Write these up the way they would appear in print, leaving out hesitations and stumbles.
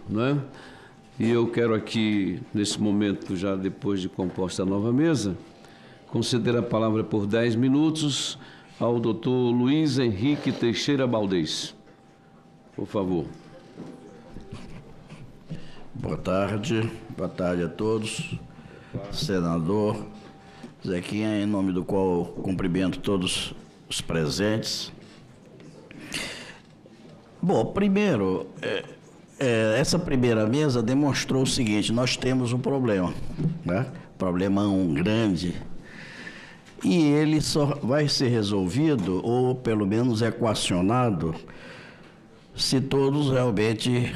Né? E eu quero aqui, nesse momento, já depois de composta a nova mesa, conceder a palavra por 10 minutos ao doutor Luiz Henrique Teixeira Baldez. Por favor. Boa tarde a todos. Senador Zequinha, em nome do qual cumprimento todos os presentes. Bom, primeiro, essa primeira mesa demonstrou o seguinte: nós temos um problema, né? Problemão grande, e ele só vai ser resolvido, ou pelo menos equacionado, se todos realmente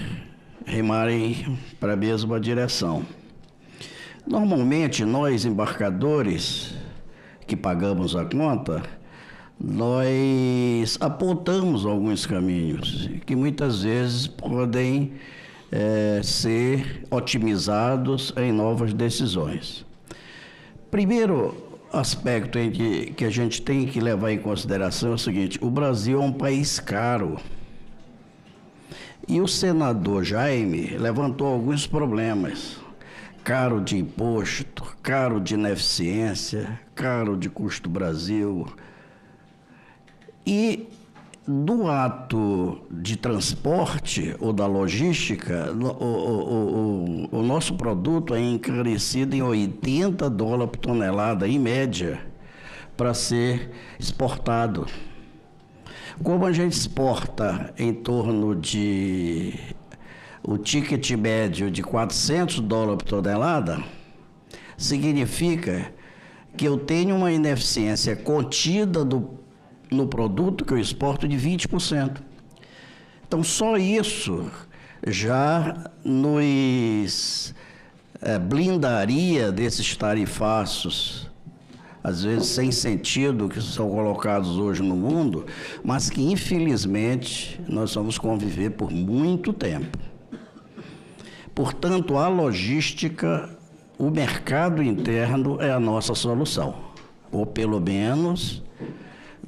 remarem para a mesma direção. Normalmente, nós embarcadores que pagamos a conta, nós apontamos alguns caminhos que muitas vezes podem ser otimizados em novas decisões. Primeiro aspecto que a gente tem que levar em consideração é o seguinte: o Brasil é um país caro. E o senador Jaime levantou alguns problemas: caro de imposto, caro de ineficiência, caro de custo Brasil. E do ato de transporte ou da logística, o nosso produto é encarecido em $80 por tonelada, em média, para ser exportado. Como a gente exporta em torno de o ticket médio de $400 por tonelada, significa que eu tenho uma ineficiência contida no produto que eu exporto de 20%. Então, só isso já nos blindaria desses tarifaços, às vezes sem sentido, que são colocados hoje no mundo, mas que, infelizmente, nós vamos conviver por muito tempo. Portanto, a logística, o mercado interno é a nossa solução, ou pelo menos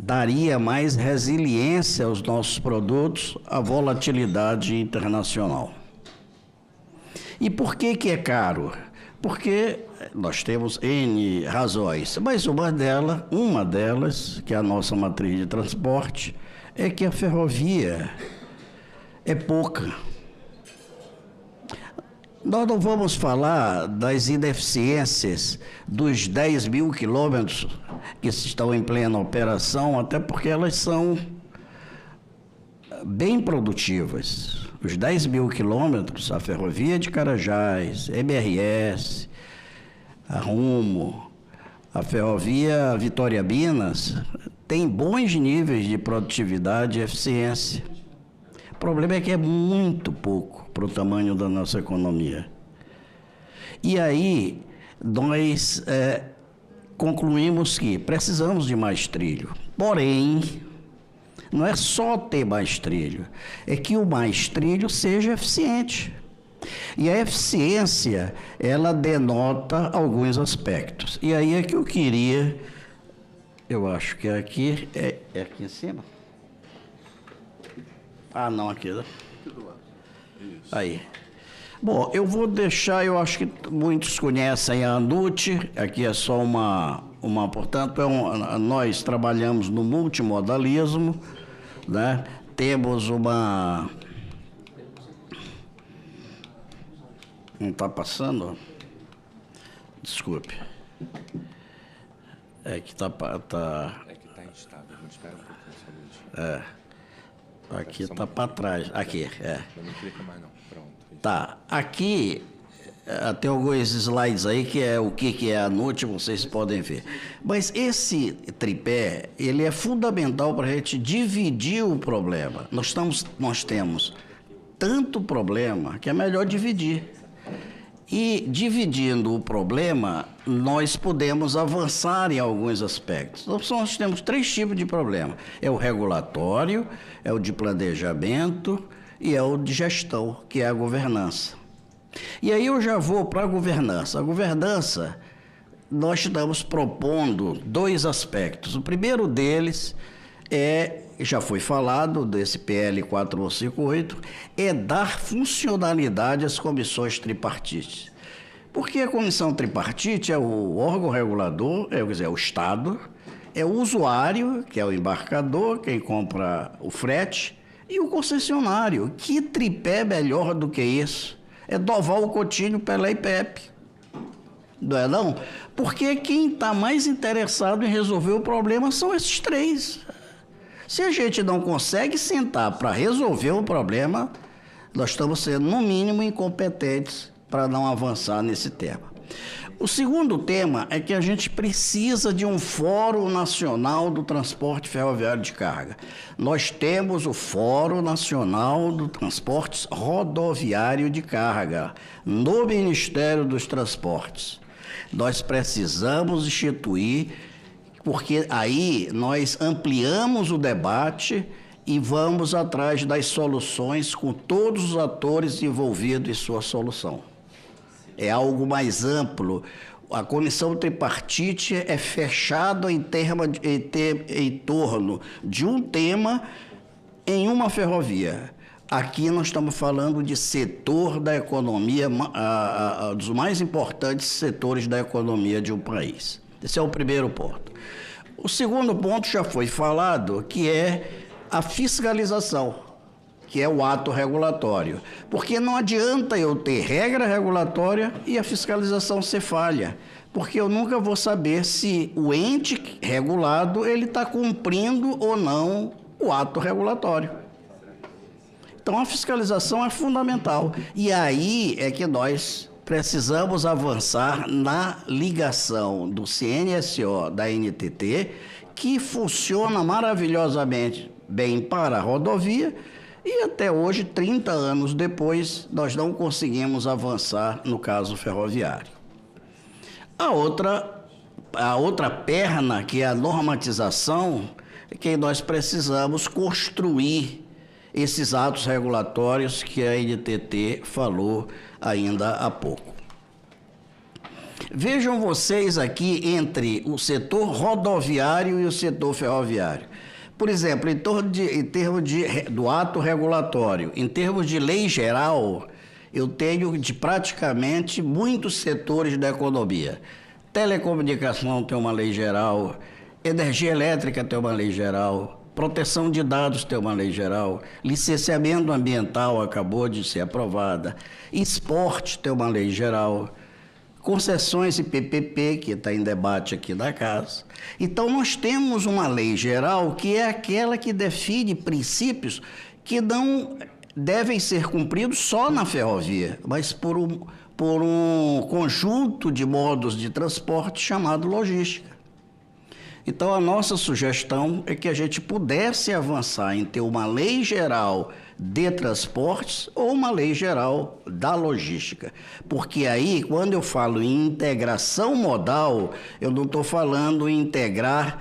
daria mais resiliência aos nossos produtos à volatilidade internacional. E por que é caro? Porque nós temos N razões, mas uma delas, que é a nossa matriz de transporte, é que a ferrovia é pouca. Nós não vamos falar das ineficiências dos 10 mil quilômetros que estão em plena operação, até porque elas são bem produtivas. Os 10 mil quilômetros, a ferrovia de Carajás, MRS, a Rumo, a ferrovia Vitória-Minas, tem bons níveis de produtividade e eficiência. O problema é que é muito pouco para o tamanho da nossa economia. E aí, nós concluímos que precisamos de mais trilho. Porém, não é só ter mais trilho, é que o mais trilho seja eficiente. E a eficiência, ela denota alguns aspectos. E aí é que eu queria, eu acho que é aqui em cima? Ah, não, aqui, né? Aqui do lado. Isso. Aí. Bom, eu vou deixar, eu acho que muitos conhecem a ANUT, aqui é só portanto, nós trabalhamos no multimodalismo, né? Temos uma... Não está passando? Desculpe. É que está... É que está instável, a gente espera um pouquinho. Aqui está para trás. Aqui, Não clica mais não, pronto. Tá, aqui tem alguns slides aí que é o que é a ANUT, vocês podem ver. Mas esse tripé, ele é fundamental para a gente dividir o problema. Nós temos tanto problema que é melhor dividir. E dividindo o problema, nós podemos avançar em alguns aspectos. Nós temos 3 tipos de problema. É o regulatório, é o de planejamento e é o de gestão, que é a governança. E aí eu já vou para a governança. A governança, nós estamos propondo 2 aspectos. O primeiro deles já foi falado desse PL 4158, é dar funcionalidade às comissões tripartites. Porque a comissão tripartite é o órgão regulador, quer dizer, é o Estado, é o usuário, que é o embarcador, quem compra o frete, e o concessionário. Que tripé melhor do que isso? É Doval Coutinho, Pelé e Pepe. Não é não? Porque quem está mais interessado em resolver o problema são esses três. Se a gente não consegue sentar para resolver o problema, nós estamos sendo, no mínimo, incompetentes para não avançar nesse tema. O segundo tema é que a gente precisa de um Fórum Nacional do Transporte Ferroviário de Carga. Nós temos o Fórum Nacional do Transporte Rodoviário de Carga, no Ministério dos Transportes. Nós precisamos instituir, porque aí nós ampliamos o debate e vamos atrás das soluções com todos os atores envolvidos em sua solução. É algo mais amplo. A comissão tripartite é fechada em torno de um tema em uma ferrovia. Aqui nós estamos falando de setor da economia, dos mais importantes setores da economia de um país. Esse é o primeiro ponto. O segundo ponto já foi falado, que é a fiscalização, que é o ato regulatório. Porque não adianta eu ter regra regulatória e a fiscalização ser falha, porque eu nunca vou saber se o ente regulado ele está cumprindo ou não o ato regulatório. Então, a fiscalização é fundamental. E aí é que nós precisamos avançar na ligação do CNSO da NTT, que funciona maravilhosamente bem para a rodovia, e até hoje, 30 anos depois, nós não conseguimos avançar no caso ferroviário. A outra perna, que é a normatização, é que nós precisamos construir esses atos regulatórios que a NTT falou ainda há pouco. Vejam vocês aqui entre o setor rodoviário e o setor ferroviário. Por exemplo, em termos do ato regulatório, em termos de lei geral, eu tenho de praticamente muitos setores da economia. Telecomunicação tem uma lei geral, energia elétrica tem uma lei geral, proteção de dados tem uma lei geral, licenciamento ambiental acabou de ser aprovada, esporte tem uma lei geral, concessões e PPP, que está em debate aqui na casa. Então, nós temos uma lei geral que é aquela que define princípios que não devem ser cumpridos só na ferrovia, mas por um conjunto de modos de transporte chamado logística. Então, a nossa sugestão é que a gente pudesse avançar em ter uma lei geral de transportes ou uma lei geral da logística. Porque aí, quando eu falo em integração modal, eu não estou falando em integrar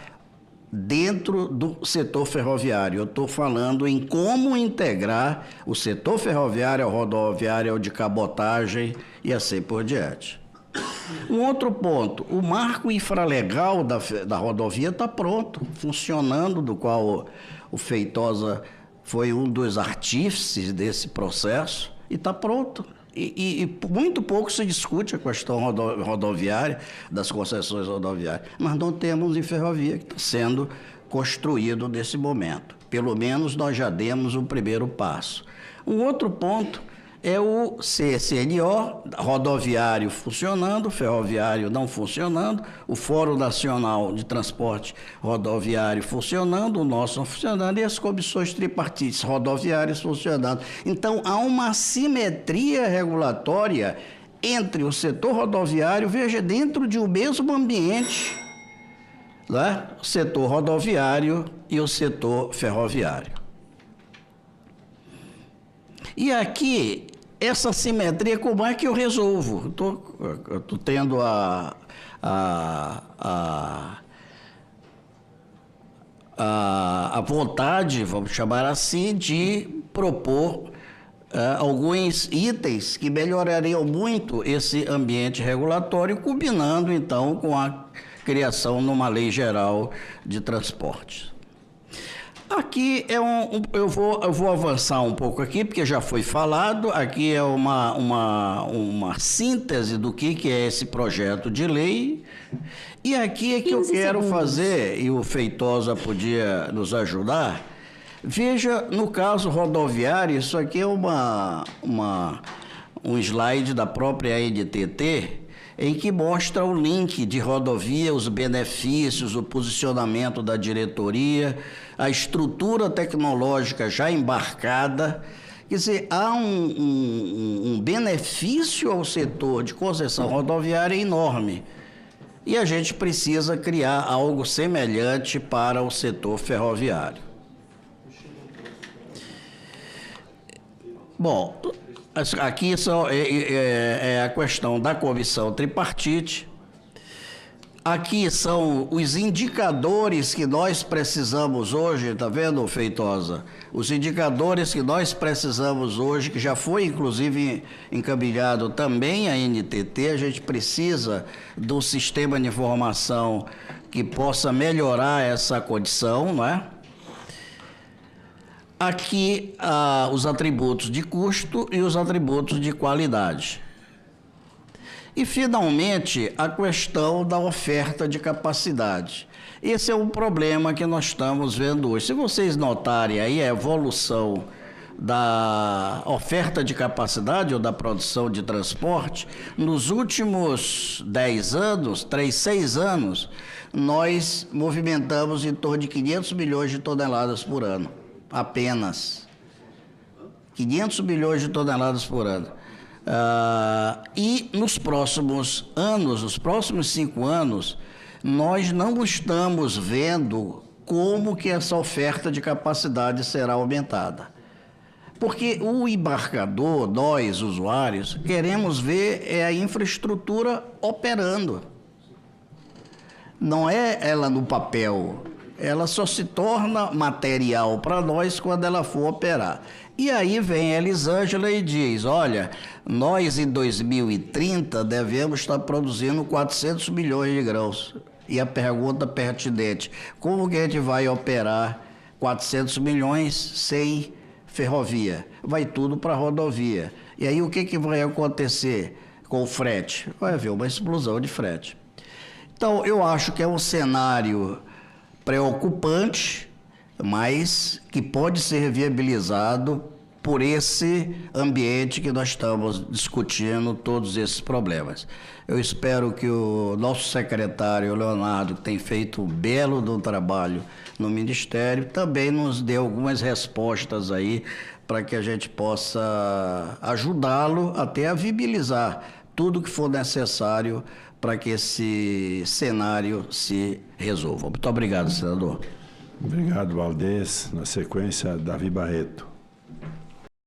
dentro do setor ferroviário. Eu estou falando em como integrar o setor ferroviário, ao rodoviário, ao de cabotagem e assim por diante. Um outro ponto, o marco infralegal da rodovia está pronto, funcionando, do qual o Feitosa foi um dos artífices desse processo, e está pronto. E muito pouco se discute a questão rodoviária, das concessões rodoviárias, mas não temos em ferrovia, que está sendo construído nesse momento. Pelo menos nós já demos o primeiro passo. Um outro ponto é o CCNO, rodoviário funcionando, ferroviário não funcionando, o Fórum Nacional de Transporte Rodoviário funcionando, o nosso não funcionando, e as comissões tripartites rodoviárias funcionando. Então, há uma assimetria regulatória entre o setor rodoviário, veja, dentro de um mesmo ambiente, né? O setor rodoviário e o setor ferroviário. E aqui, essa simetria, como é que eu resolvo? Eu estou tendo a vontade, vamos chamar assim, de propor alguns itens que melhorariam muito esse ambiente regulatório, combinando, então, com a criação numa lei geral de transportes. Aqui eu vou avançar um pouco aqui, porque já foi falado. Aqui é uma síntese do que é esse projeto de lei. E aqui é que eu quero fazer, e o Feitosa podia nos ajudar. Veja, no caso rodoviário, isso aqui é um slide da própria NTT, em que mostra o link de rodovia, os benefícios, o posicionamento da diretoria, a estrutura tecnológica já embarcada. Quer dizer, há um benefício ao setor de concessão rodoviária enorme. E a gente precisa criar algo semelhante para o setor ferroviário. Bom, aqui é a questão da comissão tripartite. Aqui são os indicadores que nós precisamos hoje, tá vendo, Feitosa? Os indicadores que nós precisamos hoje, que já foi inclusive encaminhado também à NTT, a gente precisa do sistema de informação que possa melhorar essa condição, não é? Aqui, os atributos de custo e os atributos de qualidade. E, finalmente, a questão da oferta de capacidade. Esse é um problema que nós estamos vendo hoje. Se vocês notarem aí a evolução da oferta de capacidade ou da produção de transporte, nos últimos 10 anos, 6 anos, nós movimentamos em torno de 500 milhões de toneladas por ano. Apenas 500 milhões de toneladas por ano. E nos próximos anos, nos próximos 5 anos, nós não estamos vendo como que essa oferta de capacidade será aumentada. Porque o embarcador, nós, usuários, queremos ver a infraestrutura operando. Não é ela no papel. Ela só se torna material para nós quando ela for operar. E aí vem a Elisângela e diz, olha, nós em 2030 devemos estar produzindo 400 milhões de grãos. E a pergunta pertinente, como que a gente vai operar 400 milhões sem ferrovia? Vai tudo para rodovia. E aí o que vai acontecer com o frete? Vai haver uma explosão de frete. Então, eu acho que é um cenário preocupante, mas que pode ser viabilizado por esse ambiente que nós estamos discutindo todos esses problemas. Eu espero que o nosso secretário, Leonardo, que tem feito um belo trabalho no Ministério, também nos dê algumas respostas aí para que a gente possa ajudá-lo até a viabilizar tudo que for necessário para que esse cenário se resolva. Muito obrigado, senador. Obrigado, Valdez. Na sequência, Davi Barreto.